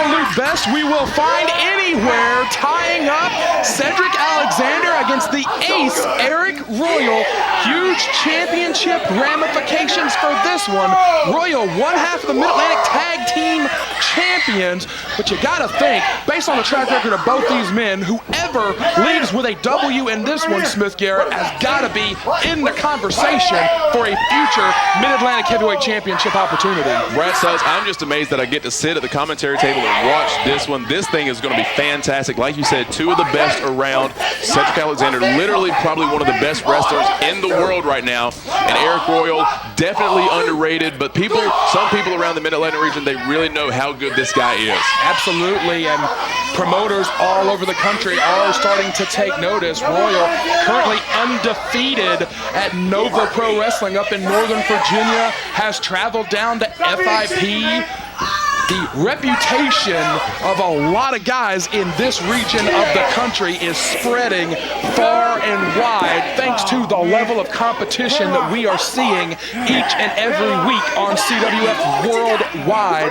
absolute best we will find anywhere, tying up Cedric Alexander against the ace, Arik Royal. Huge championship ramifications for this one. Royal, one half of the Mid-Atlantic Tag Team Champions, but you gotta think, based on the track record of both these men, whoever leaves with a W in this one, Smith Garrett, has gotta be in the conversation for a future Mid-Atlantic Heavyweight Championship opportunity. Brad Stutts, I'm just amazed that I get to sit at the commentary table and watch this one. This thing is going to be fantastic. Like you said, two of the best around. Cedric Alexander, literally probably one of the best wrestlers in the world right now. And Arik Royal, definitely underrated, but some people around the Mid-Atlantic region, they really know how good this guy is. Absolutely, and promoters all over the country are starting to take notice. Royal currently undefeated at Nova Pro Wrestling up in Northern Virginia, has traveled down to FIP. The reputation of a lot of guys in this region of the country is spreading far and wide thanks to the level of competition that we are seeing each and every week on CWF Worldwide.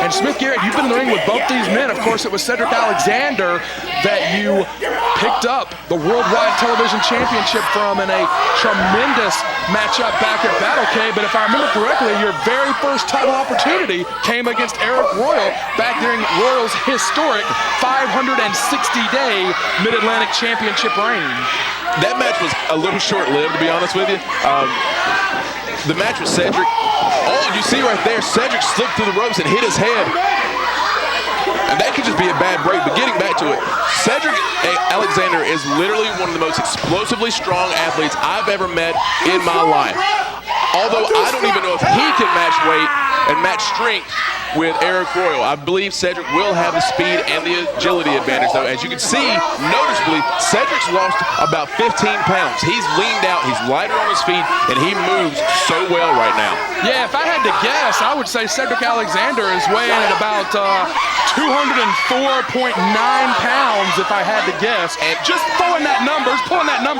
And Smith Garrett, you've been in the ring with both these men. Of course, it was Cedric Alexander that you picked up the Worldwide Television Championship from in a tremendous matchup back at Battle Cave. But if I remember correctly, your very first title opportunity came against Arik Royal back during Royal's historic 560-day Mid-Atlantic Championship reign. That match was a little short-lived, to be honest with you. The match with Cedric, you see right there, Cedric slipped through the ropes and hit his head. And that could just be a bad break, but getting back to it, Cedric Alexander is literally one of the most explosively strong athletes I've ever met in my life. Although I don't even know if he can match weight and match strength with Arik Royal. I believe Cedric will have the speed and the agility advantage, though. As you can see, noticeably, Cedric's lost about 15 pounds. He's leaned out, he's lighter on his feet, and he moves so well right now. Yeah, if I had to guess, I would say Cedric Alexander is weighing at about 204.9 pounds, if I had to guess. And just pulling that number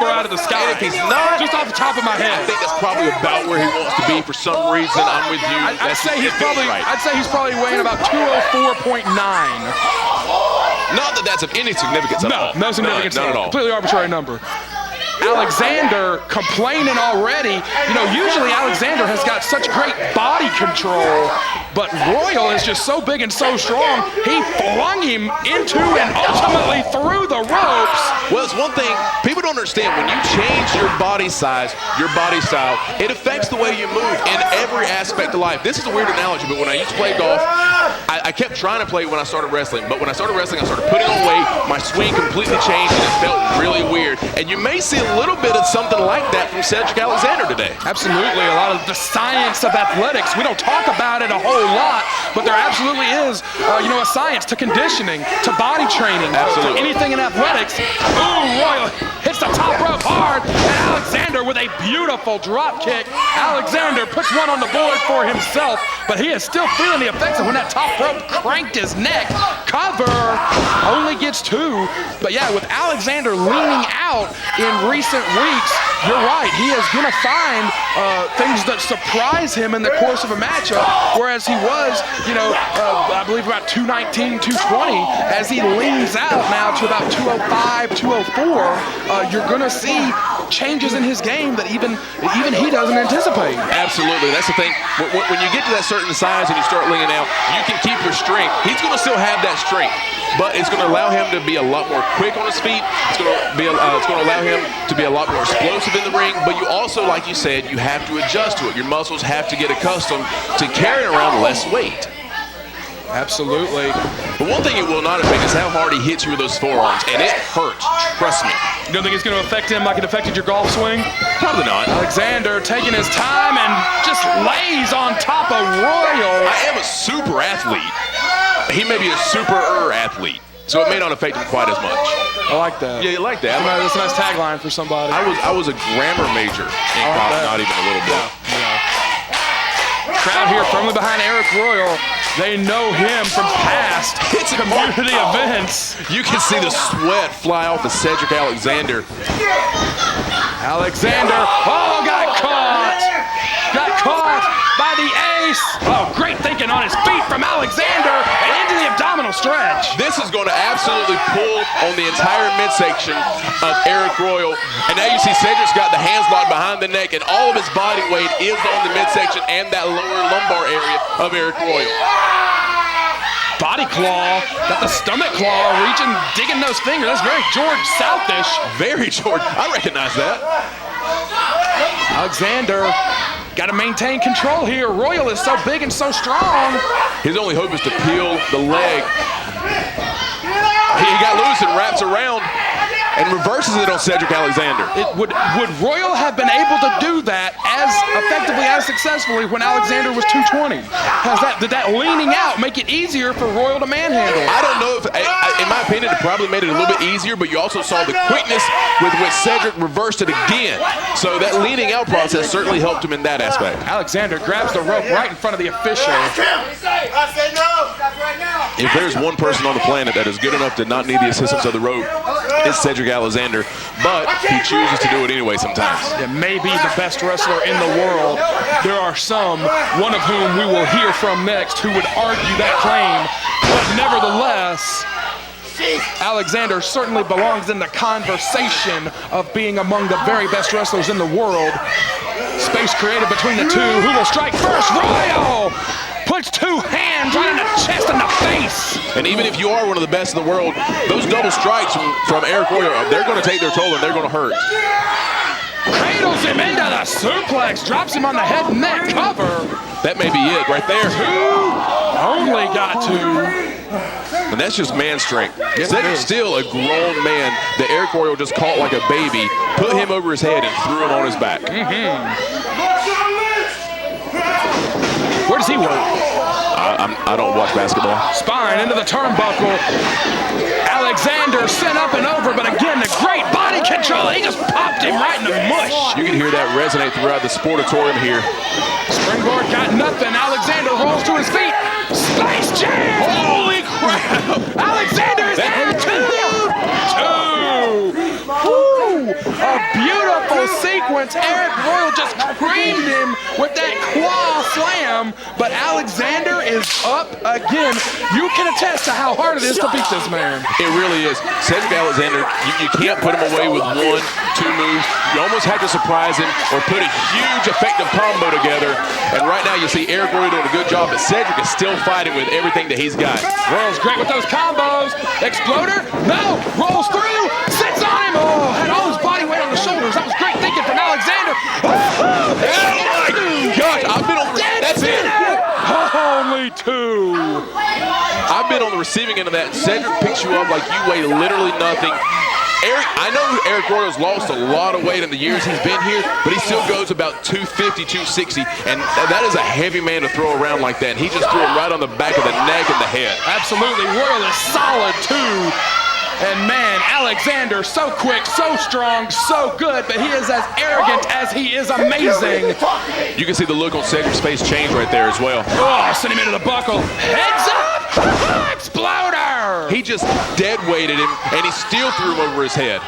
out of the sky. And if he's not, just off the top of my head, I think that's probably about where he wants to be for some reason. I'm with you. I'd say he's probably weighing about 204.9. Not that that's of any significance at all. No significance at all. Completely arbitrary number. Alexander complaining already. You know, usually Alexander has got such great body control, but Royal is just so big and so strong, he flung him into and ultimately through the ropes. Well, it's one thing people don't understand. When you change your body size, your body style, it affects the way you move in every aspect of life. This is a weird analogy, but when I used to play golf, I kept trying to play when I started wrestling, but when I started wrestling, I started putting on weight, my swing completely changed, and it felt really weird. And you may see a little bit of something like that from Cedric Alexander today. Absolutely, a lot of the science of athletics. We don't talk about it a whole lot, but there absolutely is, a science to conditioning, to body training, to anything in athletics. Ooh, Royal hits the top rope hard, and Alexander with a beautiful drop kick. Alexander puts one on the board for himself, but he is still feeling the effects of when that top rope cranked his neck. Cover only gets two, but yeah, with Alexander leaning out in recent weeks, you're right, he is gonna find things that surprise him in the course of a matchup, whereas he was, I believe about 219, 220, as he leans out now to about 205, 204, you're gonna see changes in his game that even he doesn't anticipate. Absolutely, that's the thing. When you get to that certain size and you start leaning out, you can keep your strength. He's gonna still have that strength, but it's gonna allow him to be a lot more quick on his feet. It's gonna allow him to be a lot more explosive in the ring, but you also, like you said, you have to adjust to it. Your muscles have to get accustomed to carrying around less weight. Absolutely. But one thing it will not affect is how hard he hits you with those forearms, and it hurts, trust me. You don't think it's going to affect him like it affected your golf swing? Probably not. Alexander taking his time and just lays on top of Royal. I am a super athlete. He may be a super athlete, so it may not affect him quite as much. I like that. Yeah, you like that? That's a nice tagline for somebody. I was a grammar major in college, not even a little bit. Yeah. Crowd here firmly behind Arik Royal. They know him from past community events. You can see the sweat fly off of Cedric Alexander. Alexander, got caught. Got caught by the ace. Oh, great thinking on his feet from Alexander and into the abdominal final stretch. This is going to absolutely pull on the entire midsection of Arik Royal. And now you see Cedric's got the hands locked behind the neck, and all of his body weight is on the midsection and that lower lumbar area of Arik Royal. Body claw, got the stomach claw, reaching, digging those fingers. That's very George Southish. Very George. I recognize that. Alexander got to maintain control here. Royal is so big and so strong. His only hope is to peel the leg. He got loose and wraps around and reverses it on Cedric Alexander. Would Royal have been able to do that as effectively, as successfully when Alexander was 220? Did that leaning out make it easier for Royal to manhandle? I don't know if, in my opinion, it probably made it a little bit easier, but you also saw the quickness with which Cedric reversed it again. So that leaning out process certainly helped him in that aspect. Alexander grabs the rope right in front of the official. If there's one person on the planet that is good enough to not need the assistance of the rope, it's Cedric Alexander, but he chooses to do it anyway sometimes. It may be the best wrestler in the world. There are some, one of whom we will hear from next, who would argue that claim, but nevertheless, Alexander certainly belongs in the conversation of being among the very best wrestlers in the world. Space created between the two. Who will strike first? Royal puts two hands right in the chest and the face. And even if you are one of the best in the world, those double strikes from Arik Royal, they're going to take their toll and they're going to hurt. Cradles him into the suplex, drops him on the head and neck cover. That may be it right there. Only got two. And that's just man strength. Cedric's still a grown man that Arik Royal just caught like a baby, put him over his head and threw him on his back. Where does he work? I don't watch basketball. Spine into the turnbuckle. Alexander sent up and over, but again, the great body control. He just popped him right in the mush. You can hear that resonate throughout the sportatorium here. Springboard got nothing. Alexander rolls to his feet. Space Jam! Holy crap! Alexander is down two! Woo! A beautiful sequence. Arik Royal just creamed him with that claw slam, but Alexander is up again. You can attest to how hard it is to beat this man. It really is. Cedric Alexander, you can't put him away with one, two moves. You almost have to surprise him or put a huge effective combo together. And right now you see Arik Royal doing a good job, but Cedric is still fighting with everything that he's got. Royal's great with those combos. Exploder, no, rolls through, sits on him. Oh, had all his body weight on the shoulders. That was great thinking from Alexander. Oh my gosh, I've been on the, that's it. Only two. I've been on the receiving end of that. Cedric picks you up like you weigh literally nothing. I know Arik Royal's lost a lot of weight in the years he's been here, but he still goes about 250, 260, and that is a heavy man to throw around like that. And he just threw him right on the back of the neck and the head. Absolutely, Royal is solid too. And man, Alexander, so quick, so strong, so good, but he is as arrogant as he is amazing. You can see the look on Cedric's face change right there as well. Oh, send him into the buckle. Heads up! Exploder! He just dead weighted him, and he still threw him over his head.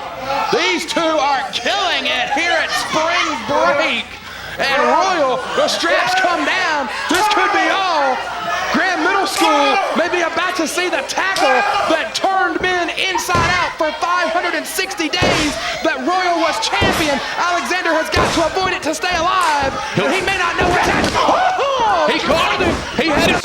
These two are killing it here at Spring Break. And Royal, the straps come down. This could be all. Graham Middle School may be about to see the tackle that turned men inside out for 560 days. That Royal was champion. Alexander has got to avoid it to stay alive. He may not know what's happening. He caught him. He had him